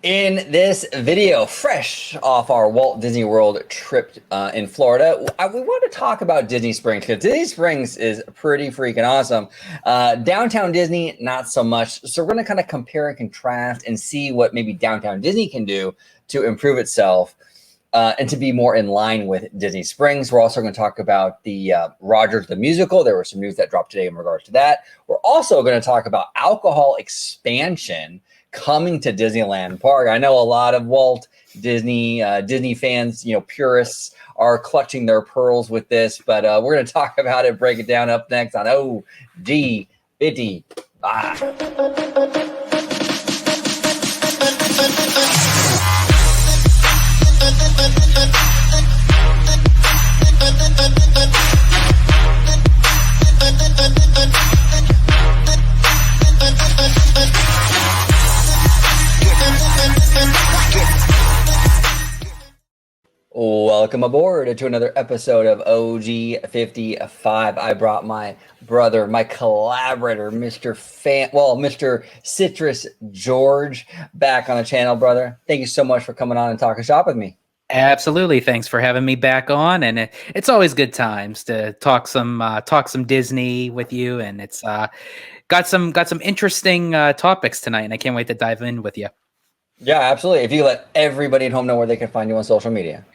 In this video, fresh off our Walt Disney World trip in Florida, we want to talk about Disney Springs because Disney Springs is pretty freaking awesome. Downtown Disney, not so much. So we're going to kind of compare and contrast and see what maybe Downtown Disney can do to improve itself and to be more in line with Disney Springs. We're also going to talk about the Rogers the Musical. There was some news that dropped today in regards to that. We're also going to talk about alcohol expansion coming to Disneyland Park. I know a lot of Walt Disney fans, purists are clutching their pearls with this, but we're going to talk about it, break it down up next on OG 50. Welcome aboard to another episode of OG 55. I brought my brother, my collaborator, Mr. Citrus George, back on the channel, brother. Thank you so much for coming on and talking shop with me. Absolutely. Thanks for having me back on. And it's always good times to talk some Disney with you. And it's got some interesting topics tonight. And I can't wait to dive in with you. Yeah, absolutely. If you let everybody at home know where they can find you on social media.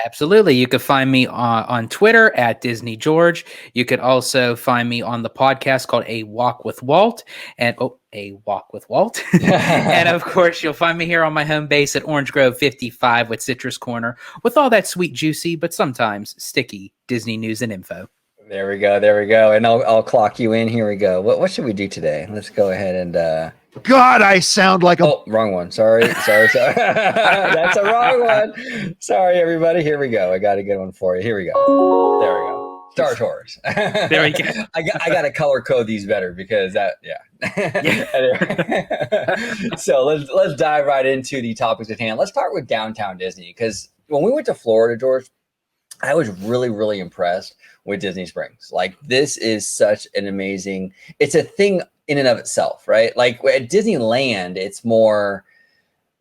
Absolutely. You could find me on Twitter at Disney George. You could also find me on the podcast called A Walk with Walt and A Walk with Walt. And of course, you'll find me here on my home base at Orange Grove 55 with Citrus Corner with all that sweet, juicy, but sometimes sticky Disney news and info. There we go. And I'll clock you in. Here we go. What should we do today? Let's go ahead and God, I sound like a... Oh, wrong one. Sorry. That's a wrong one. Sorry, everybody. Here we go. I got a good one for you. Here we go. There we go. Star Tours. There we go. I got to color code these better because So let's dive right into the topics at hand. Let's start with Downtown Disney because when we went to Florida, George, I was really, really impressed with Disney Springs. Like, this is such an amazing, it's a thing in and of itself, right? Like at Disneyland, it's more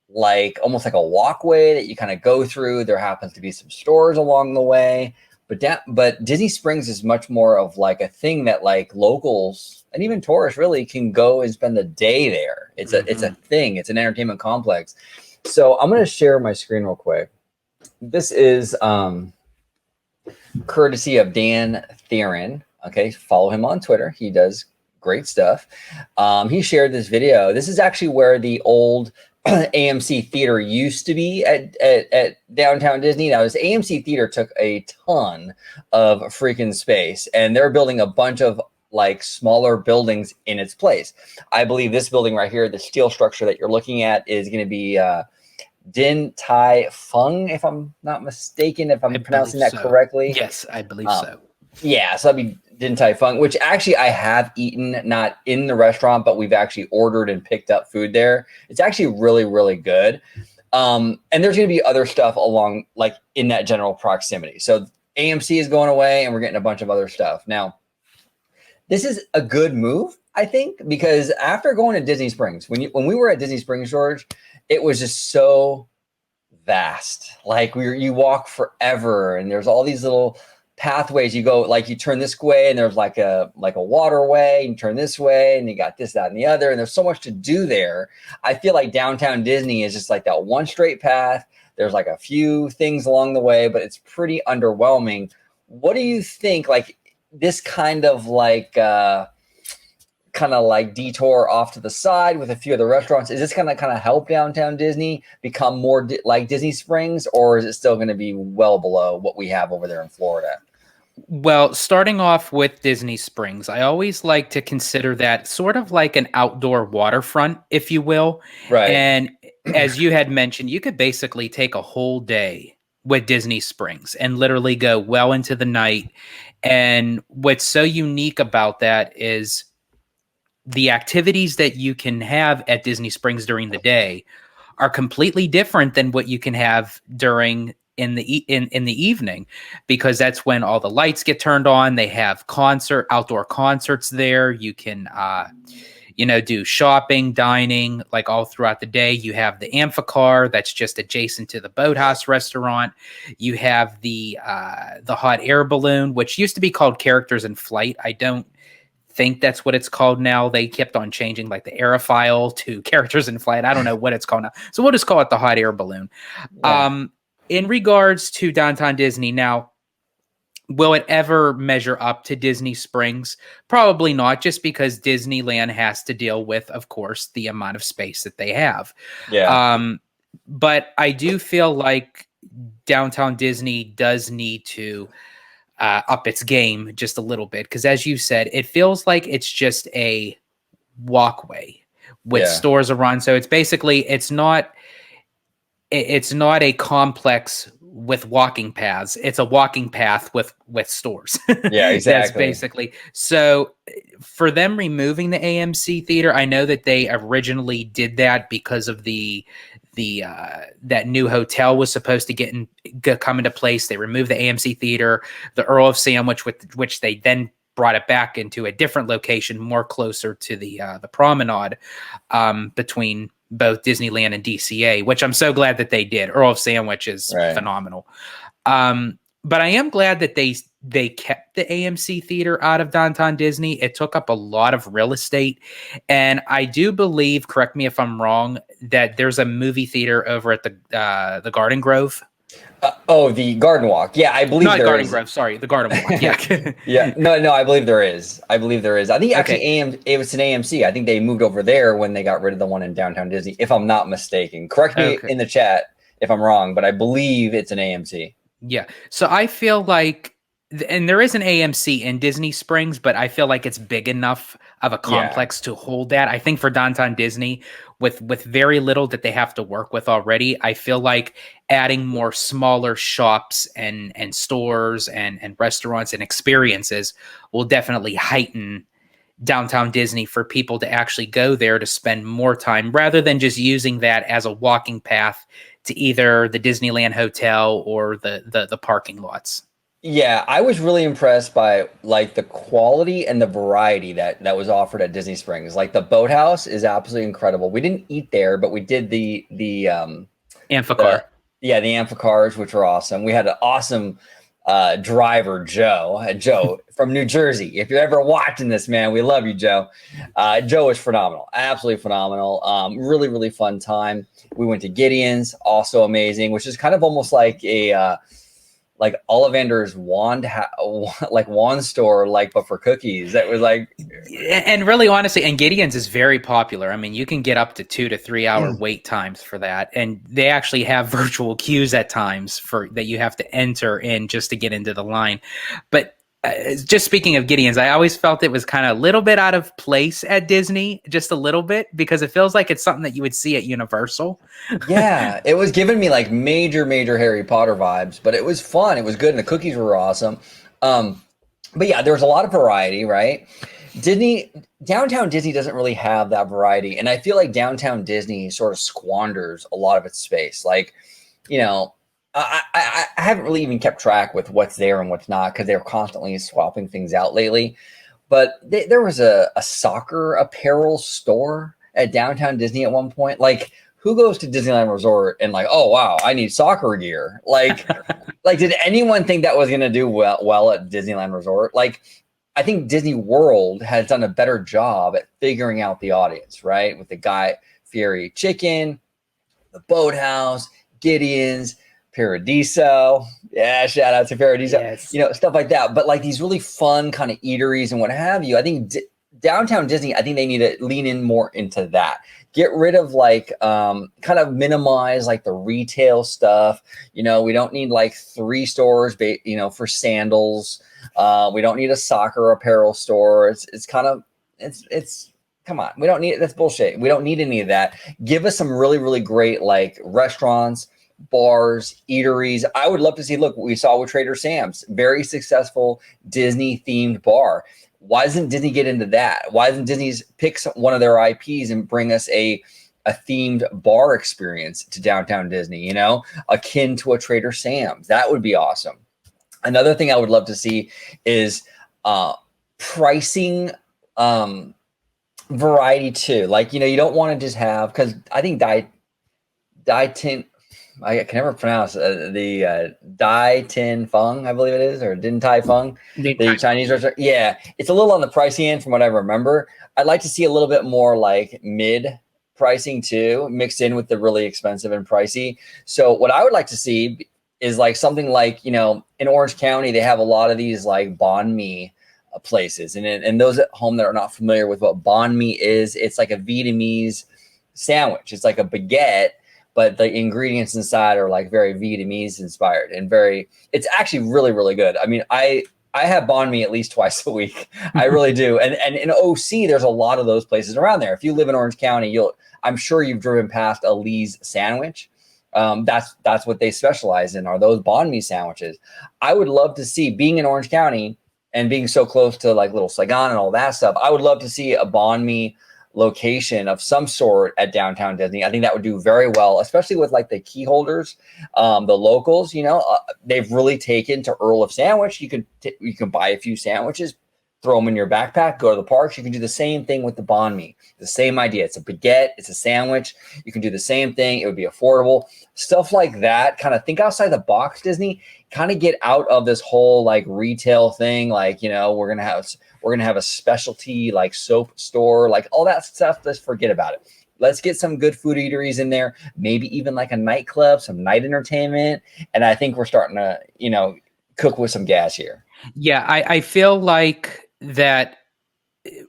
like almost like a walkway that you kind of go through. There happens to be some stores along the way, but Disney Springs is much more of like a thing that like locals and even tourists really can go and spend the day there. It's a thing. It's an entertainment complex. So I'm going to share my screen real quick. This is courtesy of Dan Theron. Okay, follow him on Twitter. He does great stuff. He shared this video. This is actually where the old AMC Theater used to be at Downtown Disney. Now, this AMC Theater took a ton of freaking space, and they're building a bunch of like smaller buildings in its place. I believe this building right here, the steel structure that you're looking at, is going to be Din Tai Fung, if I'm not mistaken, if I'm pronouncing that correctly. Yes, I believe so. Yeah, so that'd be Din Tai Fung, which actually I have eaten, not in the restaurant, but we've actually ordered and picked up food there. It's actually really, really good. And there's going to be other stuff along, like in that general proximity. So AMC is going away, and we're getting a bunch of other stuff. Now, this is a good move, I think, because after going to Disney Springs, when we were at Disney Springs, George, it was just so vast. Like you walk forever, and there's all these little pathways. You go, like, you turn this way and there's like a waterway, and you turn this way and you got this, that, and the other, and there's so much to do there. I feel like Downtown Disney is just like that one straight path. There's like a few things along the way, but it's pretty underwhelming. What do you think, like this kind of detour off to the side with a few other restaurants, is this gonna kind of help Downtown Disney become more like Disney Springs, or is it still going to be well below what we have over there in Florida? Well, starting off with Disney Springs, I always like to consider that sort of like an outdoor waterfront, if you will. Right. And as you had mentioned, you could basically take a whole day with Disney Springs and literally go well into the night. And what's so unique about that is the activities that you can have at Disney Springs during the day are completely different than what you can have during in the evening, because that's when all the lights get turned on. They have outdoor concerts there. You can do shopping, dining, like all throughout the day. You have the amphicar that's just adjacent to the Boathouse restaurant. You have the hot air balloon, which used to be called Characters in Flight. I don't think that's what it's called now. They kept on changing like the Aerophile to Characters in Flight. I don't know what it's called now. So we'll just call it the hot air balloon. Yeah. In regards to Downtown Disney now, will it ever measure up to Disney Springs? Probably not, just because Disneyland has to deal with, of course, the amount of space that they have. Yeah. But I do feel like Downtown Disney does need to up its game just a little bit, because as you said, it feels like it's just a walkway with stores around. So it's basically it's not a complex with walking paths. It's a walking path with stores. Yeah, exactly. That's basically. So for them removing the AMC theater, I know that they originally did that because of that new hotel was supposed to come into place. They removed the AMC theater, the Earl of Sandwich, which they then brought it back into a different location, more closer to the promenade between both Disneyland and DCA, which I'm so glad that they did. Earl of Sandwich is phenomenal. But I am glad that they kept the AMC theater out of Downtown Disney. It took up a lot of real estate. And I do believe, correct me if I'm wrong, that there's a movie theater over at the Garden Grove. The Garden Walk. Yeah, I believe Not there Garden is. Grove, sorry, the Garden Walk. Yeah. Yeah. No, I believe there is. I think actually it was an AMC. I think they moved over there when they got rid of the one in Downtown Disney, if I'm not mistaken. Correct me in the chat if I'm wrong, but I believe it's an AMC. Yeah. So I feel like, and there is an AMC in Disney Springs, but I feel like it's big enough of a complex to hold that. I think for Downtown Disney, with very little that they have to work with already, I feel like adding more smaller shops and stores and restaurants and experiences will definitely heighten Downtown Disney for people to actually go there to spend more time, rather than just using that as a walking path to either the Disneyland Hotel or the parking lots. Yeah, I was really impressed by like the quality and the variety that was offered at Disney Springs. Like the Boathouse is absolutely incredible. We didn't eat there, but we did the Amphicar. The Amphicars, which were awesome. We had an awesome driver, Joe from New Jersey. If you're ever watching this, man, we love you, Joe. Joe is phenomenal, absolutely phenomenal. Really, really fun time. We went to Gideon's, also amazing, which is kind of almost like a like Ollivander's wand store, but for cookies. That was like, and really honestly, and Gideon's is very popular. I mean, you can get up to 2 to 3 hour wait times for that, and they actually have virtual queues at times for that you have to enter in just to get into the line. But just speaking of Gideon's, I always felt it was kind of a little bit out of place at Disney, just a little bit, because it feels like it's something that you would see at Universal. Yeah, it was giving me like major Harry Potter vibes, but it was fun. It was good, and the cookies were awesome. But yeah, there was a lot of variety, right? Downtown Disney doesn't really have that variety, and I feel like Downtown Disney sort of squanders a lot of its space. Like, I haven't really even kept track with what's there and what's not, because they're constantly swapping things out lately. But there was a soccer apparel store at Downtown Disney at one point. Like, who goes to Disneyland Resort and like, oh wow, I need soccer gear? Like, did anyone think that was going to do well at Disneyland Resort? Like, I think Disney World has done a better job at figuring out the audience, right? With the Guy Fieri Chicken, the Boathouse, Gideon's, Paradiso. Yeah, shout out to Paradiso. Yes. Stuff like that. But like these really fun kind of eateries and what have you. I think Downtown Disney, I think they need to lean in more into that. Get rid of kind of minimize like the retail stuff. We don't need like 3 stores, for sandals. We don't need a soccer apparel store. It's come on. We don't need, that's bullshit. We don't need any of that. Give us some really, really great like restaurants, bars, eateries. I would love to see, look, what we saw with Trader Sam's, very successful Disney themed bar. Why doesn't Disney get into that? Why doesn't Disney pick one of their IPs and bring us a themed bar experience to Downtown Disney, akin to a Trader Sam's? That would be awesome. Another thing I would love to see is pricing variety too. Like, you don't want to just have, because I think Tin, I can never pronounce the Dai Tin Fung, I believe it is, or Din Tai Fung, the Chinese restaurant. Yeah, it's a little on the pricey end from what I remember. I'd like to see a little bit more like mid pricing too, mixed in with the really expensive and pricey. So what I would like to see is like something like, in Orange County, they have a lot of these like banh mi places. And those at home that are not familiar with what banh mi is, it's like a Vietnamese sandwich. It's like a baguette, but the ingredients inside are like very Vietnamese inspired and it's actually really, really good. I mean, I have banh mi at least twice a week. I really do. And in OC, there's a lot of those places around there. If you live in Orange County, I'm sure you've driven past a Lee's sandwich. That's what they specialize in, are those banh mi sandwiches. I would love to see, being in Orange County and being so close to like Little Saigon and all that stuff, I would love to see a banh mi location of some sort at downtown Disney. I think that would do very well, especially with like the key holders, the locals. They've really taken to Earl of Sandwich. You can buy a few sandwiches, throw them in your backpack, go to the parks. You can do the same thing with the banh mi. The same idea. It's a baguette. It's a sandwich. You can do the same thing. It would be affordable. Stuff like that. Kind of think outside the box, Disney. Kind of get out of this whole like retail thing. Like, we're gonna have a specialty like soap store, like all that stuff. Let's forget about it. Let's get some good food eateries in there. Maybe even like a nightclub, some night entertainment. And I think we're starting to, cook with some gas here. Yeah, I feel like that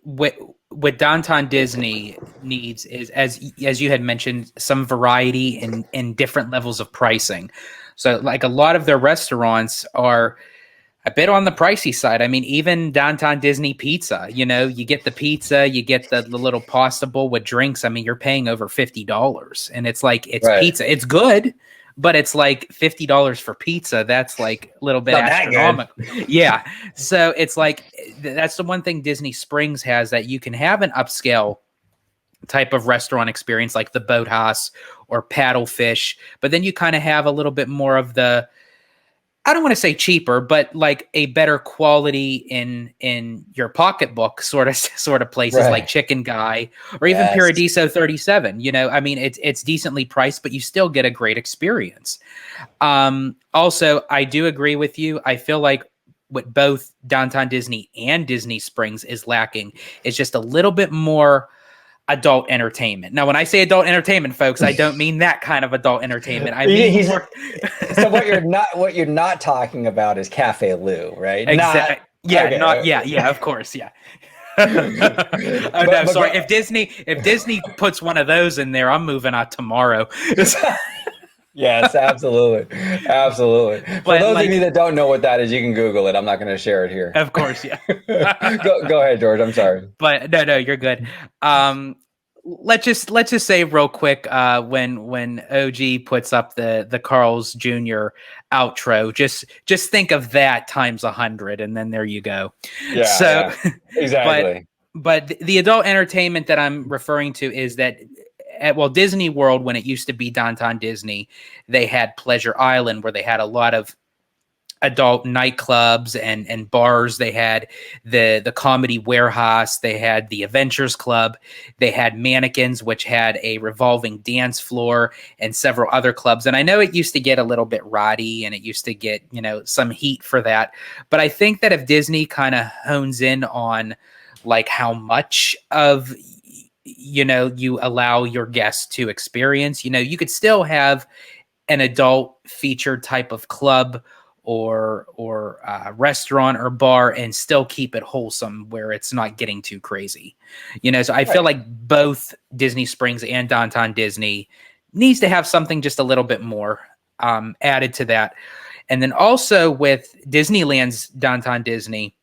what Downtown Disney needs is, as you had mentioned, some variety in different levels of pricing. So like a lot of their restaurants are a bit on the pricey side. I mean, even Downtown Disney pizza, you get the pizza, you get the little pasta bowl with drinks. I mean, you're paying over $50, and it's like, it's right. Pizza. It's good, but it's like $50 for pizza. That's like a little bit astronomical. Yeah. So it's like, that's the one thing Disney Springs has, that you can have an upscale type of restaurant experience like the Boathouse or Paddlefish, but then you kind of have a little bit more of the, I don't want to say cheaper, but like a better quality in your pocketbook sort of places, right, like Chicken Guy or even Paradiso 37. I mean, it's decently priced, but you still get a great experience. Also, I do agree with you. I feel like what both Downtown Disney and Disney Springs is lacking is just a little bit more adult entertainment. Now, when I say adult entertainment, folks, I don't mean that kind of adult entertainment. I mean, so what you're not talking about is Cafe Lou, right? Exactly. Yeah, of course, yeah. Sorry. If Disney puts one of those in there, I'm moving out tomorrow. Yes, absolutely. For those of you that don't know what that is, you can Google it. I'm not going to share it here. Of course, yeah. Go ahead, George. I'm sorry. But no, you're good. Let's just say real quick, when OG puts up the Carl's Jr. outro, just think of that times 100, and then there you go. Yeah. So yeah, exactly. But the adult entertainment that I'm referring to is that at Disney World, when it used to be Downtown Disney, they had Pleasure Island, where they had a lot of adult nightclubs and bars. They had the Comedy Warehouse. They had the Adventures Club. They had Mannequins, which had a revolving dance floor, and several other clubs. And I know it used to get a little bit rowdy, and it used to get, some heat for that. But I think that if Disney kind of hones in on like how much of you allow your guests to experience, you could still have an adult featured type of club or restaurant or bar and still keep it wholesome, where it's not getting too crazy. So I feel like both Disney Springs and Downtown Disney needs to have something just a little bit more added to that. And then also with Disneyland's Downtown Disney,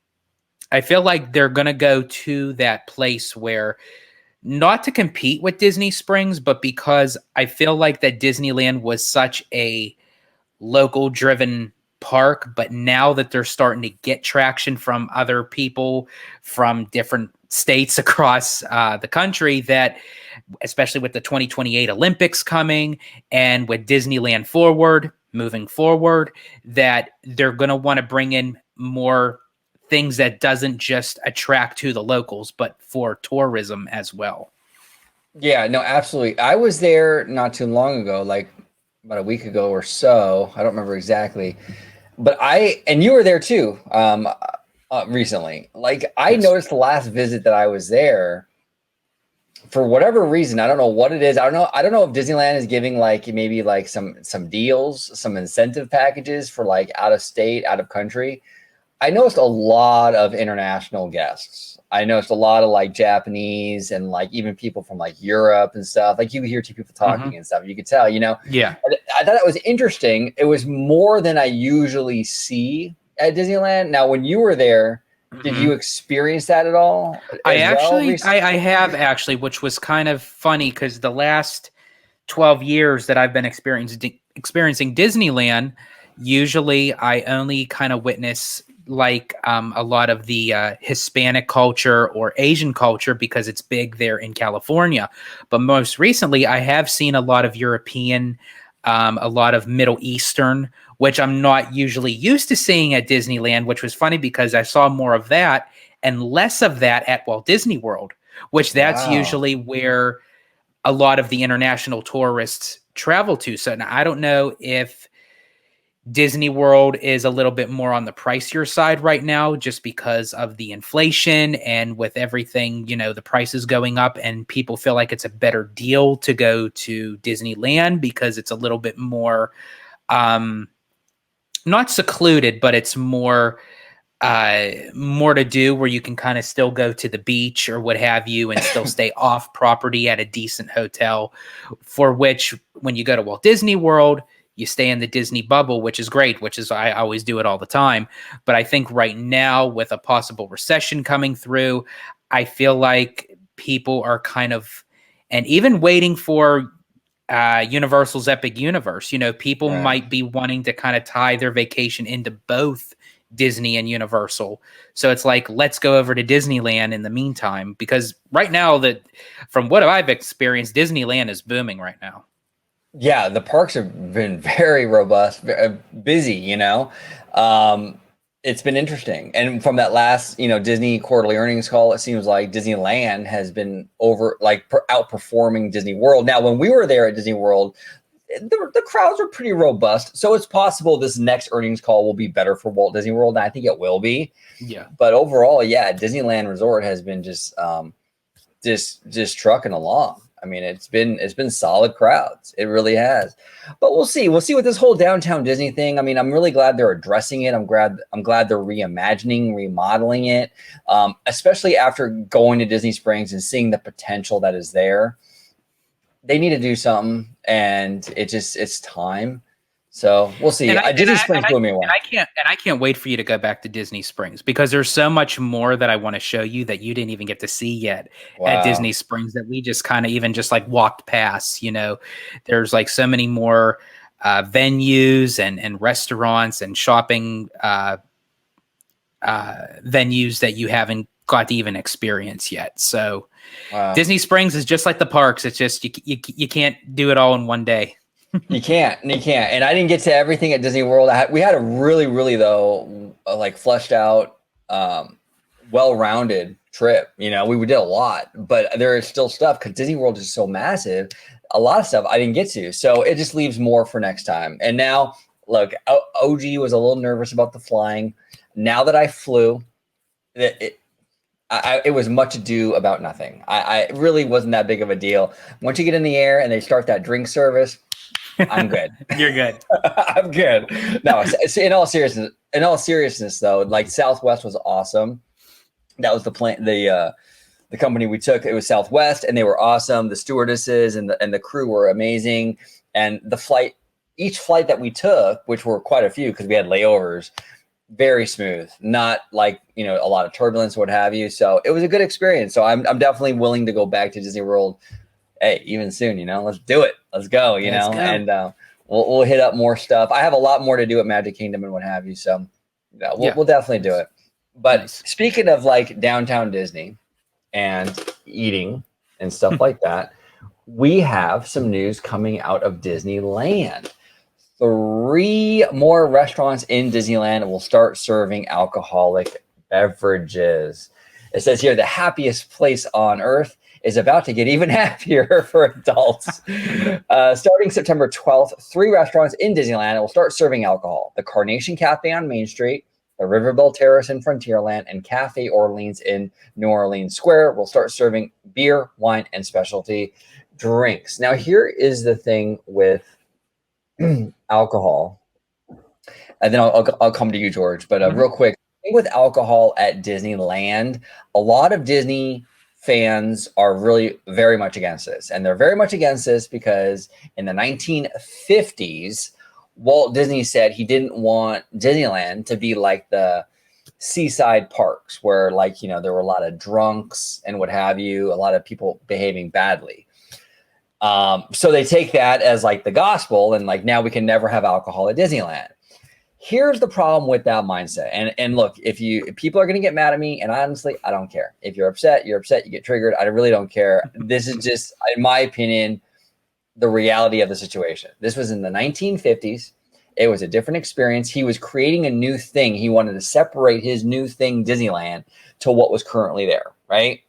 I feel like they're going to go to that place where, not to compete with Disney Springs, but because I feel like that Disneyland was such a local driven park, but now that they're starting to get traction from other people from different states across the country, that especially with the 2028 Olympics coming and with Disneyland moving forward, that they're going to want to bring in more things that doesn't just attract to the locals, but for tourism as well. Yeah, no, absolutely. I was there not too long ago, like about a week ago or so. I don't remember exactly, but and you were there too, recently. Like I Yes. noticed the last visit that I was there, for whatever reason, I don't know what it is. I don't know if Disneyland is giving like maybe like some deals, some incentive packages for like out of state, out of country. I noticed a lot of international guests. I noticed a lot of like Japanese and like even people from like Europe and stuff. Like you hear two people talking and stuff. You could tell, you know. Yeah. I thought it was interesting. It was more than I usually see at Disneyland. Now, when you were there, did you experience that at all? I have actually, which was kind of funny because the last 12 years that I've been experiencing Disneyland, usually I only kind of witness like a lot of the Hispanic culture or Asian culture because it's big there in California. But most recently, I have seen a lot of European, a lot of Middle Eastern, which I'm not usually used to seeing at Disneyland, which was funny because I saw more of that and less of that at Walt Disney World, which that's usually where a lot of the international tourists travel to. So now I don't know if Disney World is a little bit more on the pricier side right now, just because of the inflation and with everything, you know, the prices going up, and people feel like it's a better deal to go to Disneyland because it's a little bit more, not secluded, but it's more to do where you can kind of still go to the beach or what have you and still stay off property at a decent hotel, for which when you go to Walt Disney World, you stay in the Disney bubble, which is great, which is I always do it all the time. But I think right now with a possible recession coming through, I feel like people are kind of, and even waiting for Universal's Epic Universe, you know, people might be wanting to kind of tie their vacation into both Disney and Universal. So it's like, let's go over to Disneyland in the meantime, because right now that from what I've experienced, Disneyland is booming right now. Yeah, the parks have been very robust, busy, you know. It's been interesting. And from that last, you know, Disney quarterly earnings call, it seems like Disneyland has been outperforming Disney World. Now, when we were there at Disney World, the crowds are pretty robust. So it's possible this next earnings call will be better for Walt Disney World. And I think it will be. Yeah. But overall, yeah, Disneyland Resort has been just trucking along. I mean, it's been solid crowds. It really has. But we'll see. We'll see with this whole downtown Disney thing. I mean, I'm really glad they're addressing it. I'm glad they're reimagining, remodeling it, especially after going to Disney Springs and seeing the potential that is there. They need to do something, and it's time. So we'll see. Disney Springs blew me away. I can't wait for you to go back to Disney Springs, because there's so much more that I want to show you that you didn't even get to see yet at Disney Springs, that we just kind of even just like walked past. You know, there's like so many more venues and restaurants and shopping venues that you haven't got to even experience yet. So Disney Springs is just like the parks. It's just you can't do it all in one day. You can't. And I didn't get to everything at Disney World. We had a really, really though, like fleshed out, well-rounded trip. You know, we did a lot, but there is still stuff because Disney World is so massive. A lot of stuff I didn't get to, so it just leaves more for next time. And now, look, OG was a little nervous about the flying. Now that I flew, it was much ado about nothing. It really wasn't that big of a deal. Once you get in the air and they start that drink service, I'm good. You're good. I'm good. No, in all seriousness, though, like Southwest was awesome. That was the company we took. It was Southwest, and they were awesome. The stewardesses and the crew were amazing. And each flight that we took, which were quite a few because we had layovers, very smooth. Not like, you know, a lot of turbulence, what have you. So it was a good experience. So I'm definitely willing to go back to Disney World. Hey, even soon, you know, let's do it. Let's go, you know, and we'll hit up more stuff. I have a lot more to do at Magic Kingdom and what have you. So we'll definitely do it. But speaking of like downtown Disney and eating and stuff like that, we have some news coming out of Disneyland. 3 more restaurants in Disneyland will start serving alcoholic beverages. It says here the happiest place on earth is about to get even happier for adults. Starting September 12th, 3 restaurants in Disneyland will start serving alcohol. The Carnation Cafe on Main Street, the Riverville Terrace in Frontierland, and Cafe Orleans in New Orleans Square will start serving beer, wine, and specialty drinks. Now, here is the thing with alcohol. And then I'll come to you, George. But real quick, I think with alcohol at Disneyland, a lot of Disney fans are really very much against this. And they're very much against this because in the 1950s, Walt Disney said he didn't want Disneyland to be like the seaside parks where, like, you know, there were a lot of drunks and what have you, a lot of people behaving badly. So they take that as like the gospel and like, now we can never have alcohol at Disneyland. Here's the problem with that mindset. And look, if people are going to get mad at me, and honestly, I don't care. If you're upset, you get triggered. I really don't care. This is just, in my opinion, the reality of the situation. This was in the 1950s. It was a different experience. He was creating a new thing. He wanted to separate his new thing, Disneyland, to what was currently there, right?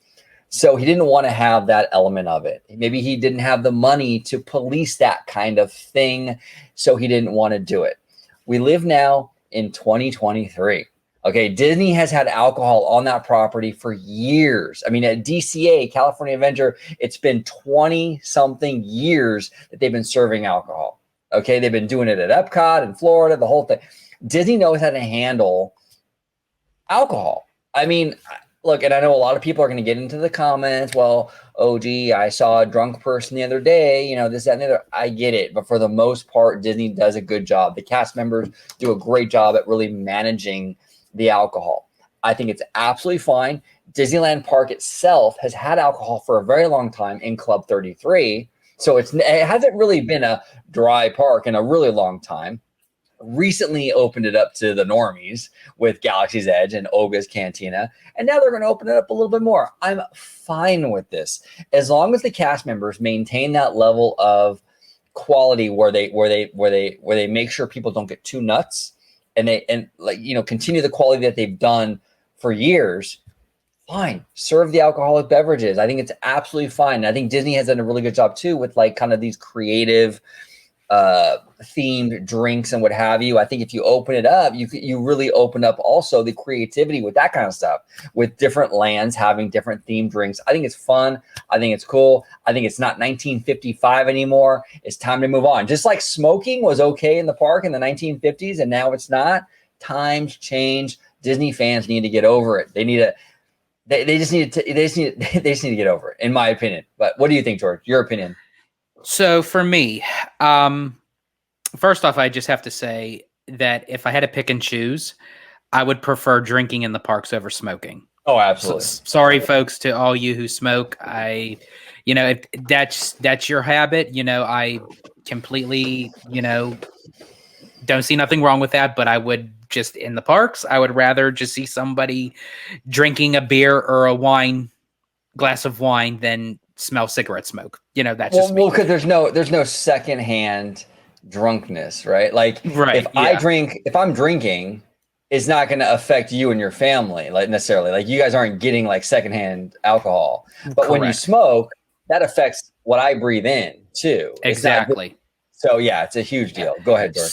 So he didn't want to have that element of it. Maybe he didn't have the money to police that kind of thing, so he didn't want to do it. We live now in 2023. Okay, Disney has had alcohol on that property for years. I mean, at DCA, California Adventure, it's been 20-something years that they've been serving alcohol. Okay, they've been doing it at Epcot and Florida, the whole thing. Disney knows how to handle alcohol. I mean, look, and I know a lot of people are going to get into the comments, well, oh, gee, I saw a drunk person the other day, you know, this, that, and the other. I get it. But for the most part, Disney does a good job. The cast members do a great job at really managing the alcohol. I think it's absolutely fine. Disneyland Park itself has had alcohol for a very long time in Club 33. So it hasn't really been a dry park in a really long time. Recently opened it up to the normies with Galaxy's Edge and Oga's Cantina, and now they're going to open it up a little bit more. I'm fine with this as long as the cast members maintain that level of quality where they make sure people don't get too nuts, and like, you know, continue the quality that they've done for years. Fine, serve the alcoholic beverages. I think it's absolutely fine. I think Disney has done a really good job too with like kind of these creative themed drinks and what have you. I think if you open it up, you really open up also the creativity with that kind of stuff, with different lands having different themed drinks. I think it's fun. I think it's cool. I think it's not 1955 anymore. It's time to move on. Just like smoking was okay in the park in the 1950s and now it's not. Times change. Disney fans need to get over it. They just need to get over it, in my opinion. But what do you think, George? Your opinion? So for me, first off, I just have to say that if I had to pick and choose, I would prefer drinking in the parks over smoking. Oh, absolutely. So, sorry, folks, to all you who smoke. If that's your habit, I completely, don't see nothing wrong with that. But I would just, in the parks, I would rather just see somebody drinking a beer or a glass of wine than smell cigarette smoke. That's just me. Well, because there's no secondhand drunkenness, right? Like, right, if I'm drinking, it's not going to affect you and your family, like, necessarily. Like, you guys aren't getting like secondhand alcohol. But Correct. When you smoke, that affects what I breathe in too. Exactly. So yeah, it's a huge deal. Go ahead, George.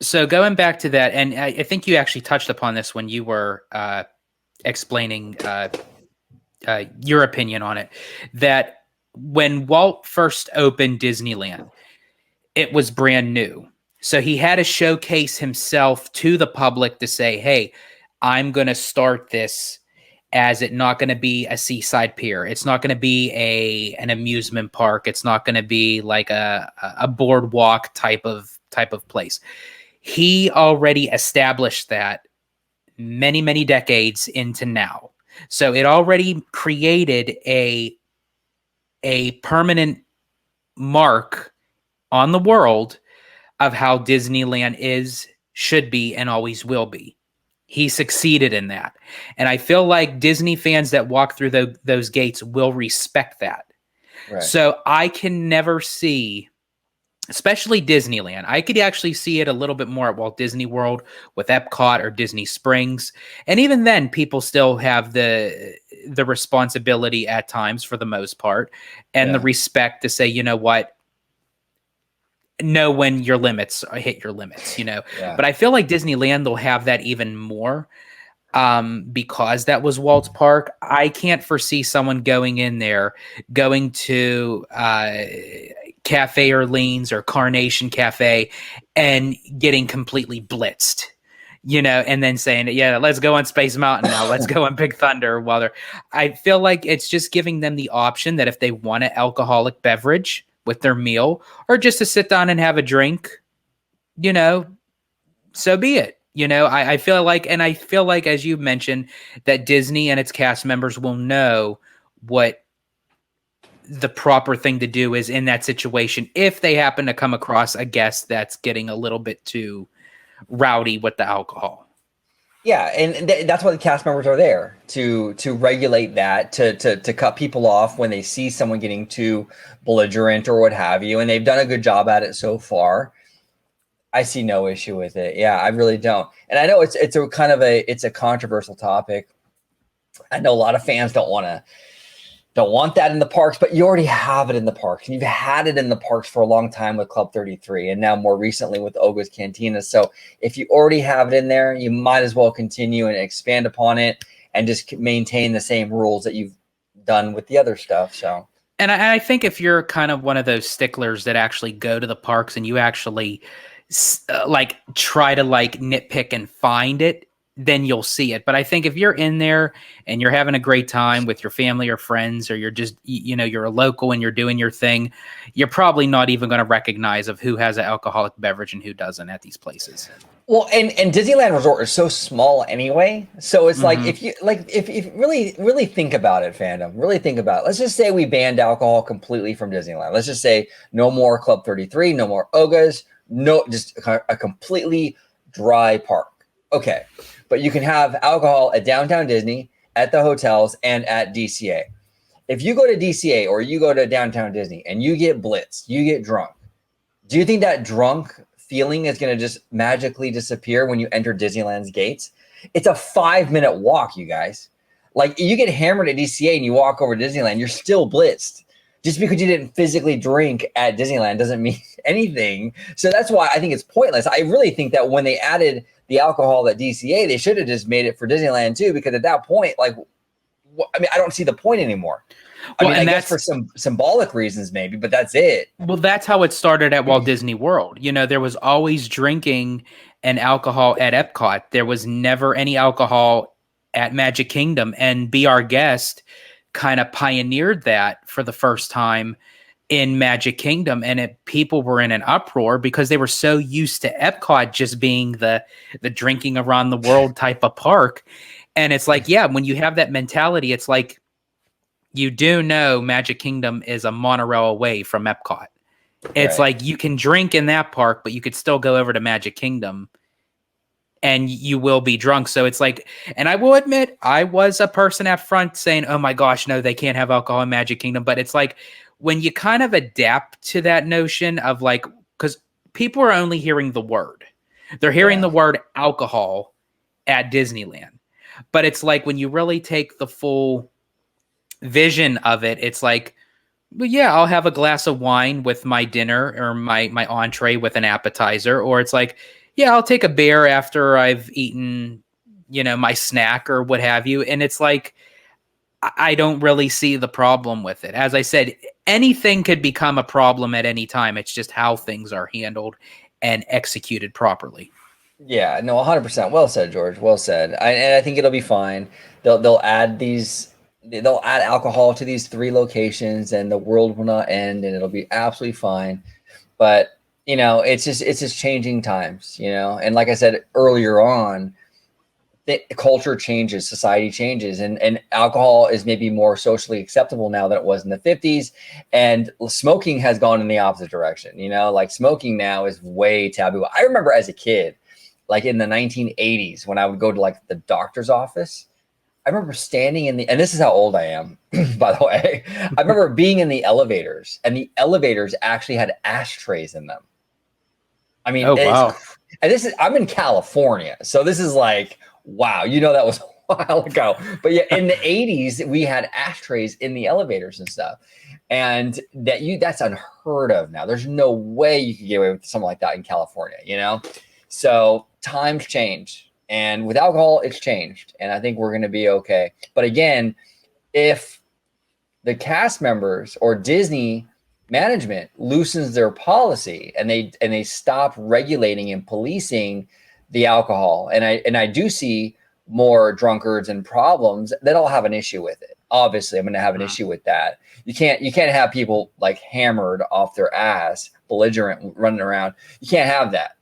So going back to that, and I think you actually touched upon this when you were explaining your opinion on it, that when Walt first opened Disneyland, it was brand new. So he had to showcase himself to the public to say, hey, I'm going to start this as it not going to be a seaside pier. It's not going to be an amusement park. It's not going to be like a boardwalk type of place. He already established that many, many decades into now. So it already created a permanent mark on the world of how Disneyland should be, and always will be. He succeeded in that. And I feel like Disney fans that walk through those gates will respect that. Right. So I can never see especially Disneyland. I could actually see it a little bit more at Walt Disney World with Epcot or Disney Springs. And even then, people still have the responsibility at times, for the most part, and the respect to say, you know what, know when your limits hit your limits, But I feel like Disneyland will have that even more, because that was Walt's park. I can't foresee someone going in there, going to Cafe Orleans or Carnation Cafe and getting completely blitzed, and then saying, yeah, let's go on Space Mountain now. Let's go on Big Thunder. I feel like it's just giving them the option that if they want an alcoholic beverage with their meal, or just to sit down and have a drink, so be it. I feel like, as you mentioned, that Disney and its cast members will know what the proper thing to do is in that situation if they happen to come across a guest that's getting a little bit too rowdy with the alcohol. Yeah, and that's why the cast members are there to regulate that, to cut people off when they see someone getting too belligerent or what have you, and they've done a good job at it so far. I see no issue with it. Yeah, I really don't. And I know it's a kind of it's a controversial topic. I know a lot of fans don't want that in the parks, but you already have it in the parks. And you've had it in the parks for a long time with Club 33 and now more recently with Oga's Cantina. So if you already have it in there, you might as well continue and expand upon it and just maintain the same rules that you've done with the other stuff. So, and I think if you're kind of one of those sticklers that actually go to the parks and you actually try to nitpick and find it, then you'll see it. But I think if you're in there and you're having a great time with your family or friends, or you're just, you're a local and you're doing your thing, you're probably not even going to recognize of who has an alcoholic beverage and who doesn't at these places. Well, and Disneyland Resort is so small anyway. So it's like, if you really think about it, fandom, really think about it. Let's just say we banned alcohol completely from Disneyland. Let's just say no more Club 33, no more Ogas, no, just a completely dry park. Okay. But you can have alcohol at Downtown Disney, at the hotels, and at DCA. If you go to DCA or you go to Downtown Disney and you get blitzed, you get drunk, do you think that drunk feeling is going to just magically disappear when you enter Disneyland's gates? It's a 5-minute walk, you guys. Like, you get hammered at DCA and you walk over to Disneyland, you're still blitzed. Just because you didn't physically drink at Disneyland doesn't mean anything. So that's why I think it's pointless. I really think that when they added the alcohol at DCA, they should have just made it for Disneyland too, because at that point, I don't see the point anymore. I guess for some symbolic reasons maybe, but that's it. Well, that's how it started at Walt Disney World. There was always drinking and alcohol at Epcot. There was never any alcohol at Magic Kingdom, and Be Our Guest kind of pioneered that for the first time in Magic Kingdom, and people were in an uproar because they were so used to Epcot just being the drinking around the world type of park. And it's like, yeah, when you have that mentality, it's like, you do know Magic Kingdom is a monorail away from Epcot. It's like you can drink in that park, but you could still go over to Magic Kingdom and you will be drunk. So it's like, and I will admit, I was a person up front saying, oh my gosh, no, they can't have alcohol in Magic Kingdom. But it's like, when you kind of adapt to that notion of because people are only hearing the word. They're hearing the word alcohol at Disneyland. But it's like, when you really take the full vision of it, it's like, well, yeah, I'll have a glass of wine with my dinner or my entree with an appetizer. Or it's like, yeah, I'll take a beer after I've eaten, my snack or what have you. And it's like, I don't really see the problem with it. As I said, anything could become a problem at any time. It's just how things are handled and executed properly. Yeah, no, 100%. Well said, George. Well said. And I think it'll be fine. They'll add alcohol to these 3 locations, and the world will not end, and it'll be absolutely fine. But it's just changing times. And like I said earlier on, the culture changes, society changes, and alcohol is maybe more socially acceptable now than it was in the 50s. And smoking has gone in the opposite direction. Smoking now is way taboo. I remember as a kid, in the 1980s, when I would go to the doctor's office, I remember standing in the, and this is how old I am, by the way. I remember being in the elevators, and the elevators actually had ashtrays in them. I mean, Oh, wow. and this is, I'm in California, so this is like, wow, that was a while ago. But yeah, in the 80s, we had ashtrays in the elevators and stuff. And that's unheard of now. There's no way you could get away with something like that in California. So times change. And with alcohol, it's changed. And I think we're going to be okay. But again, if the cast members or Disney management loosens their policy and they stop regulating and policing the alcohol, and I do see more drunkards and problems, then I'll have an issue with it. Obviously, I'm going to have an issue with that. You can't have people like hammered off their ass, belligerent, running around. You can't have that.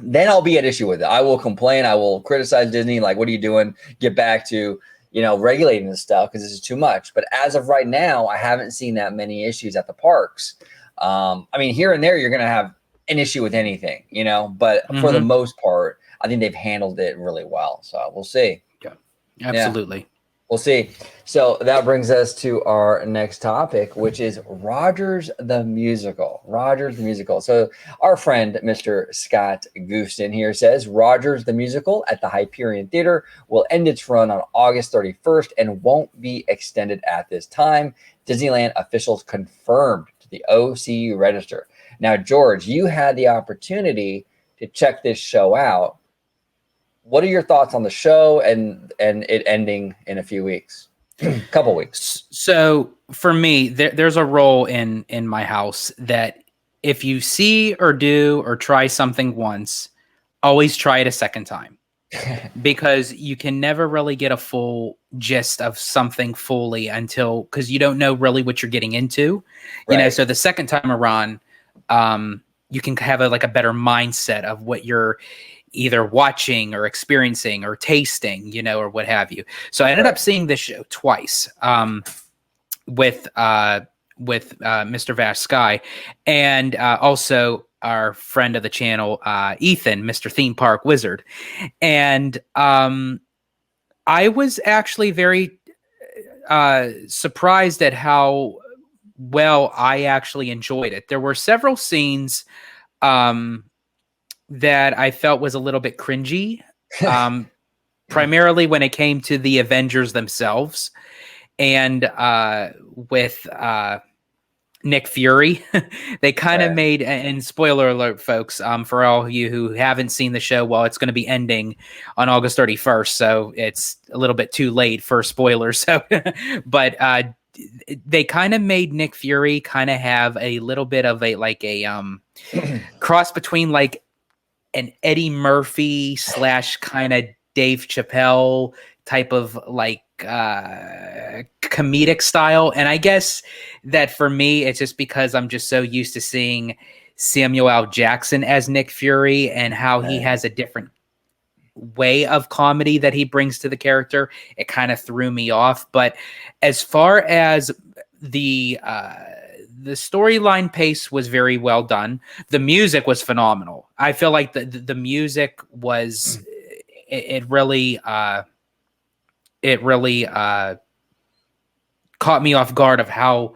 Then I'll be at issue with it. I will complain. I will criticize Disney. Like, what are you doing? Get back to, regulating this stuff, because this is too much. But as of right now, I haven't seen that many issues at the parks. I mean, here and there, you're going to have an issue with anything, but for the most part, I think they've handled it really well. So we'll see. Yeah, absolutely. Yeah. We'll see. So that brings us to our next topic, which is Rogers the Musical. Rogers the Musical. So our friend, Mr. Scott Gooston here says, Rogers the Musical at the Hyperion Theater will end its run on August 31st and won't be extended at this time. Disneyland officials confirmed to the OCU Register. Now, George, you had the opportunity to check this show out. What are your thoughts on the show and it ending in a few weeks, couple weeks? So for me, there's a rule in my house that if you see or do or try something once, always try it a second time, because you can never really get a full gist of something fully because you don't know really what you're getting into, so the second time around, you can have a better mindset of what you're either watching or experiencing or tasting, or what have you. So I ended up seeing this show twice with Mr. Vash Sky, and also our friend of the channel, Ethan, Mr. Theme Park Wizard. And I was actually very surprised at how well I actually enjoyed it. There were several scenes that I felt was a little bit cringy, primarily when it came to the Avengers themselves, and with Nick Fury. They kind of made, and spoiler alert, folks, for all of you who haven't seen the show, well, it's going to be ending on August 31st, so it's a little bit too late for spoilers. So, but they kind of made Nick Fury kind of have a little bit of a cross between an Eddie Murphy / kind of Dave Chappelle type of comedic style. And I guess that for me, it's just because I'm just so used to seeing Samuel L. Jackson as Nick Fury and how he has a different way of comedy that he brings to the character. It kind of threw me off. But as far as the storyline pace was very well done. The music was phenomenal. I feel like the music was it really caught me off guard of how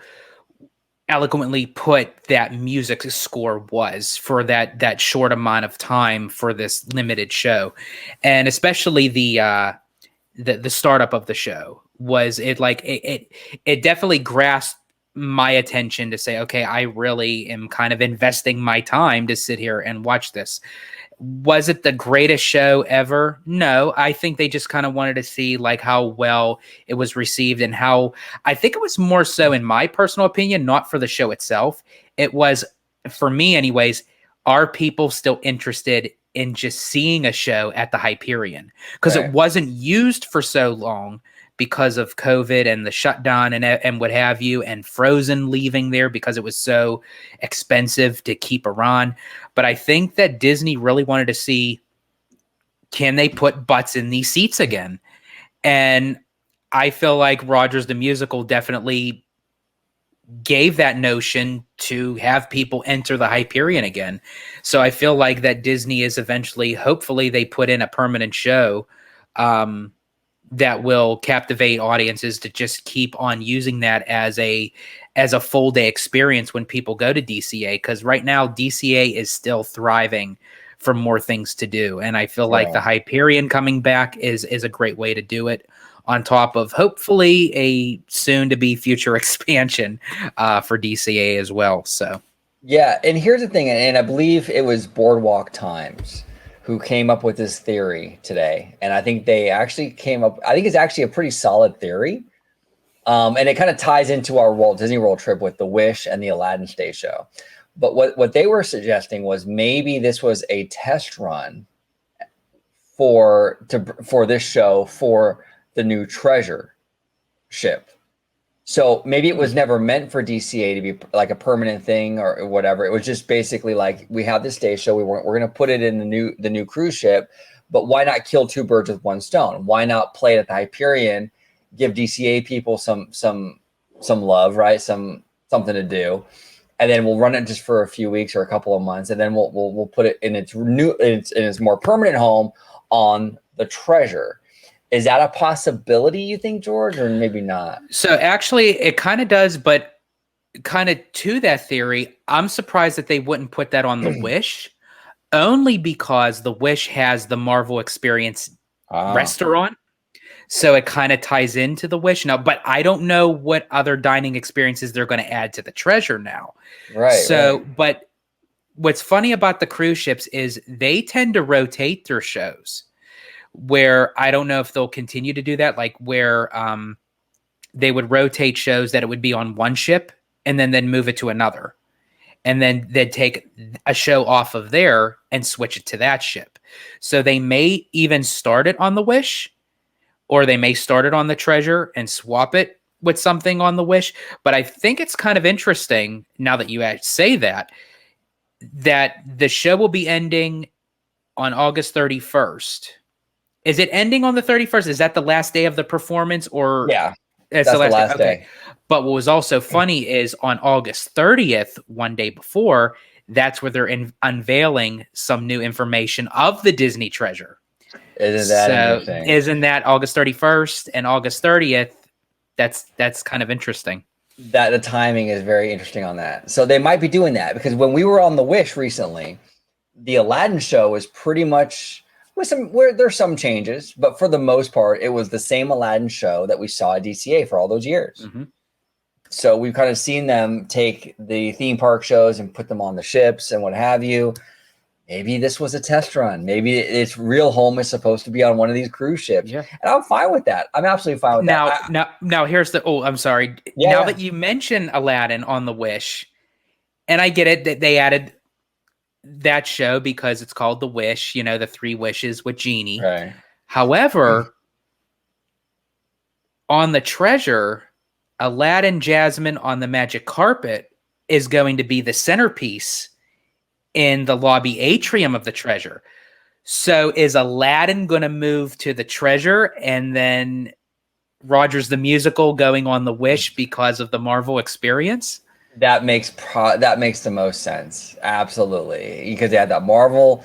eloquently put that music score was for that short amount of time for this limited show. And especially the startup of the show was it definitely grasped my attention to say, okay, I really am kind of investing my time to sit here and watch this. Was it the greatest show ever? No, I think they just kind of wanted to see how well it was received, and how I think it was more so, in my personal opinion, not for the show itself. It was, for me anyways, are people still interested in just seeing a show at the Hyperion? Because it wasn't used for so long because of COVID and the shutdown and what have you, and Frozen leaving there because it was so expensive to keep around. But I think that Disney really wanted to see, can they put butts in these seats again? And I feel like Rogers the Musical definitely gave that notion to have people enter the Hyperion again. So I feel like that Disney is eventually, hopefully they put in a permanent show that will captivate audiences to just keep on using that as a full day experience when people go to DCA, because right now DCA is still thriving for more things to do, and I feel like the Hyperion coming back is a great way to do it, on top of hopefully a soon to be future expansion for DCA as well. So yeah, and here's the thing, and I believe it was Boardwalk Times who came up with this theory today, and I think they actually came up. I think it's actually a pretty solid theory, and it kind of ties into our Walt Disney World trip with the Wish and the Aladdin Stage Show. But what they were suggesting was maybe this was a test run for this show for the new treasure ship. So maybe it was never meant for DCA to be like a permanent thing or whatever. It was just basically like, we have this stage show, we're going to put it in the new cruise ship, but why not kill two birds with one stone? Why not play it at the Hyperion, give DCA people some love, right? Something to do. And then we'll run it just for a few weeks or a couple of months, and then we'll put it in its more permanent home on the treasure. Is that a possibility, you think, George, or maybe not? So actually, it kind of does, but kind of to that theory, I'm surprised that they wouldn't put that on the Wish, only because the Wish has the Marvel Experience restaurant. So it kind of ties into the Wish now, but I don't know what other dining experiences they're going to add to the treasure now. Right. So, right. But what's funny about the cruise ships is they tend to rotate their shows, where I don't know if they'll continue to do that, like where they would rotate shows that it would be on one ship and then move it to another. And then they'd take a show off of there and switch it to that ship. So they may even start it on the Wish, or they may start it on the treasure and swap it with something on the Wish. But I think it's kind of interesting, now that you say that the show will be ending on August 31st. Is it ending on the 31st? Is that the last day of the performance? Or yeah, that's the last day. Okay. But what was also funny is on August 30th, one day before, that's where they're unveiling some new information of the Disney treasure. Isn't that interesting? Isn't that August 31st and August 30th? That's kind of interesting. That the timing is very interesting on that. So they might be doing that, because when we were on the Wish recently, the Aladdin show was pretty much where there's some changes, but for the most part, it was the same Aladdin show that we saw at DCA for all those years. Mm-hmm. So we've kind of seen them take the theme park shows and put them on the ships and what have you. Maybe this was a test run. Maybe its real home is supposed to be on one of these cruise ships. Yeah. And I'm fine with that. I'm absolutely fine with that. Now here's the, I'm sorry. Yeah. Now that you mention Aladdin on the Wish, and I get it that they added that show because it's called The Wish, the three wishes with Genie. Right. However, on the treasure, Aladdin Jasmine on the magic carpet is going to be the centerpiece in the lobby atrium of the treasure. So is Aladdin going to move to the treasure and then Rogers the Musical going on the Wish because of the Marvel Experience? That makes the most sense. Absolutely. Because they had that Marvel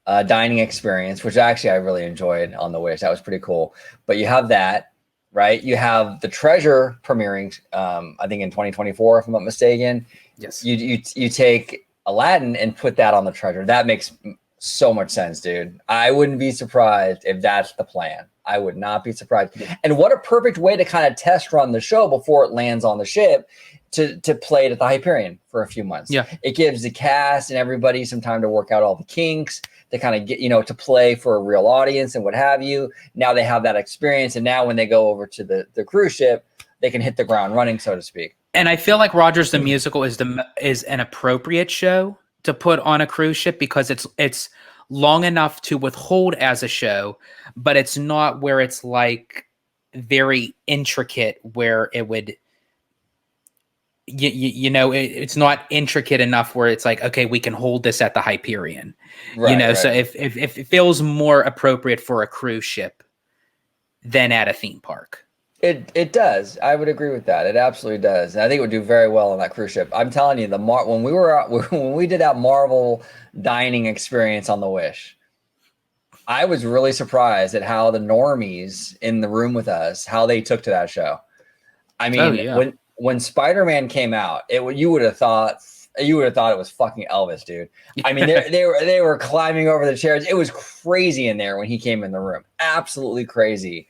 dining experience, which actually I really enjoyed on the Wish. That was pretty cool. But you have that, right? You have the treasure premiering, I think in 2024, if I'm not mistaken. Yes. You take Aladdin and put that on the treasure. That makes so much sense, dude. I wouldn't be surprised if that's the plan. I would not be surprised. And what a perfect way to kind of test run the show before it lands on the ship, to play it at the Hyperion for a few months. Yeah. It gives the cast and everybody some time to work out all the kinks, to kind of get, to play for a real audience and what have you. Now they have that experience. And now when they go over to the cruise ship, they can hit the ground running, so to speak. And I feel like Rogers the Musical is an appropriate show to put on a cruise ship, because it's long enough to withhold as a show, but it's not where it's like very intricate, where it would, it's not intricate enough where it's like, okay, we can hold this at the Hyperion, right. So if it feels more appropriate for a cruise ship than at a theme park. It does. I would agree with that. It absolutely does. And I think it would do very well on that cruise ship. I'm telling you, when we did that Marvel dining experience on the Wish, I was really surprised at how the normies in the room with us, how they took to that show. I mean, when Spider-Man came out, you would have thought it was fucking Elvis, dude. I mean, they were climbing over the chairs. It was crazy in there when he came in the room. Absolutely crazy.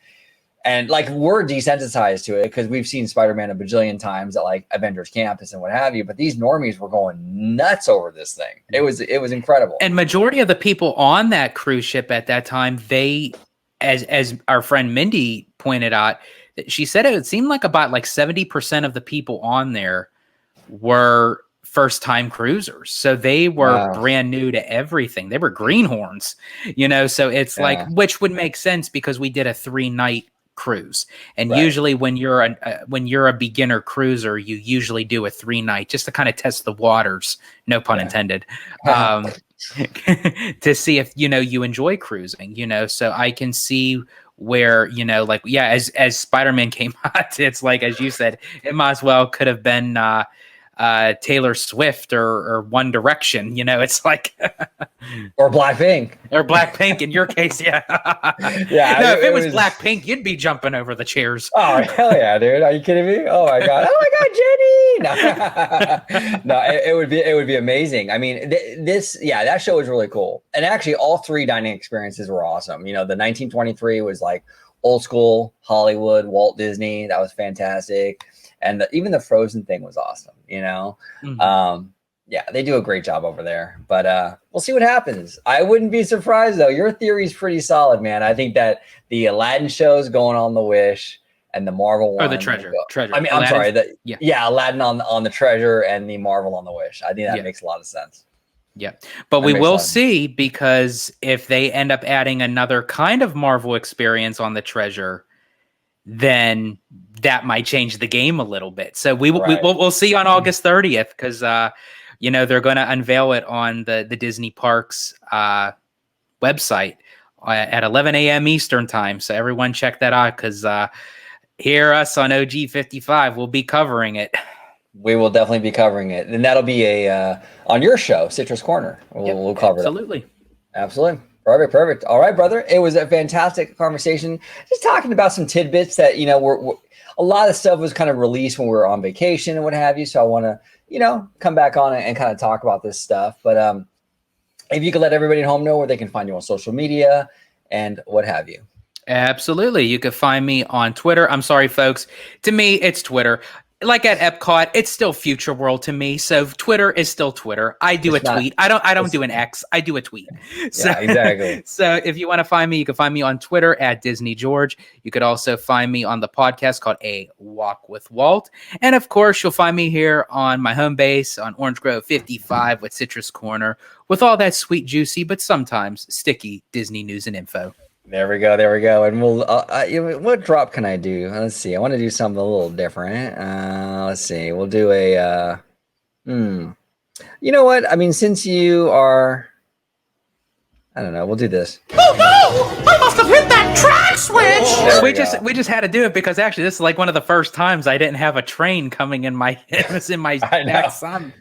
And like, we're desensitized to it because we've seen Spider-Man a bajillion times at like Avengers Campus and what have you. But these normies were going nuts over this thing. It was incredible. And majority of the people on that cruise ship at that time, they, as our friend Mindy pointed out, she said it seemed like about like 70% of the people on there were first-time cruisers. So they were brand new to everything. They were greenhorns, so it's like, which would make sense because we did a 3-night cruise. And usually when you're a beginner cruiser, you usually do a 3-night just to kind of test the waters, no pun intended, to see if, you enjoy cruising, so I can see where, as Spider-Man came out, it's like, as you said, it might as well could have been Taylor Swift or One Direction, it's like or Blackpink in your case. Yeah. No, if it was Blackpink, you'd be jumping over the chairs. Oh, hell yeah, dude. Are you kidding me? Oh my God, Jenny. No, it would be amazing. I mean, that show was really cool. And actually all 3 dining experiences were awesome. The 1923 was like old school Hollywood, Walt Disney. That was fantastic. And even the Frozen thing was awesome, Mm-hmm. They do a great job over there. But we'll see what happens. I wouldn't be surprised, though. Your theory's pretty solid, man. I think that the Aladdin show's going on the Wish and the Marvel one. Or the Treasure. I mean, I'm sorry. Aladdin on the Treasure and the Marvel on the Wish. I think that makes a lot of sense. Yeah. But we will see, because if they end up adding another kind of Marvel experience on the Treasure, then that might change the game a little bit. So we'll see on August 30th, because they're going to unveil it on the Disney Parks website at 11 a.m. Eastern time. So everyone check that out, because here us on OG 55 will be covering it. We will definitely be covering it, and that'll be on your show, Citrus Corner. We'll cover it. Absolutely. Perfect. All right, brother. It was a fantastic conversation. Just talking about some tidbits that, we're a lot of stuff was kind of released when we were on vacation and what have you. So I want to, come back on and kind of talk about this stuff. But if you could let everybody at home know where they can find you on social media and what have you. Absolutely. You can find me on Twitter. I'm sorry, folks. To me, it's Twitter. Like at Epcot, it's still Future World to me. So Twitter is still Twitter. I do tweet. I don't do an X. I do a tweet. Yeah, exactly. So if you want to find me, you can find me on Twitter at Disney George. You could also find me on the podcast called A Walk with Walt. And of course, you'll find me here on my home base on Orange Grove 55 with Citrus Corner, with all that sweet, juicy, but sometimes sticky Disney news and info. There we go. And we'll, what drop can I do? Let's see. I want to do something a little different. Let's see. We'll do you know what? I mean, since you are, I don't know. We'll do this. Oh no! I must have hit that track switch. We just had to do it because actually this is like one of the first times I didn't have a train coming in my back sun.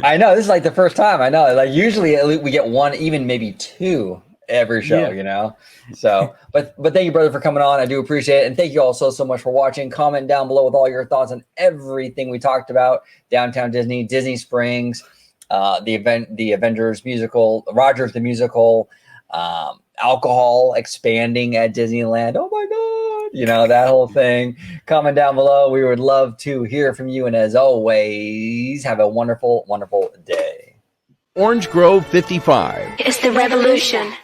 I know. This is like the first time. I know. Like usually we get one, even maybe 2 every show, So, but thank you, brother, for coming on. I do appreciate it. And thank you all so much for watching. Comment down below with all your thoughts on everything we talked about. Downtown Disney, Disney Springs, the Avengers musical, Rogers the musical, alcohol expanding at Disneyland. Oh my God. That whole thing. Comment down below. We would love to hear from you. And as always, have a wonderful, wonderful day. Orange Grove 55. It's the revolution.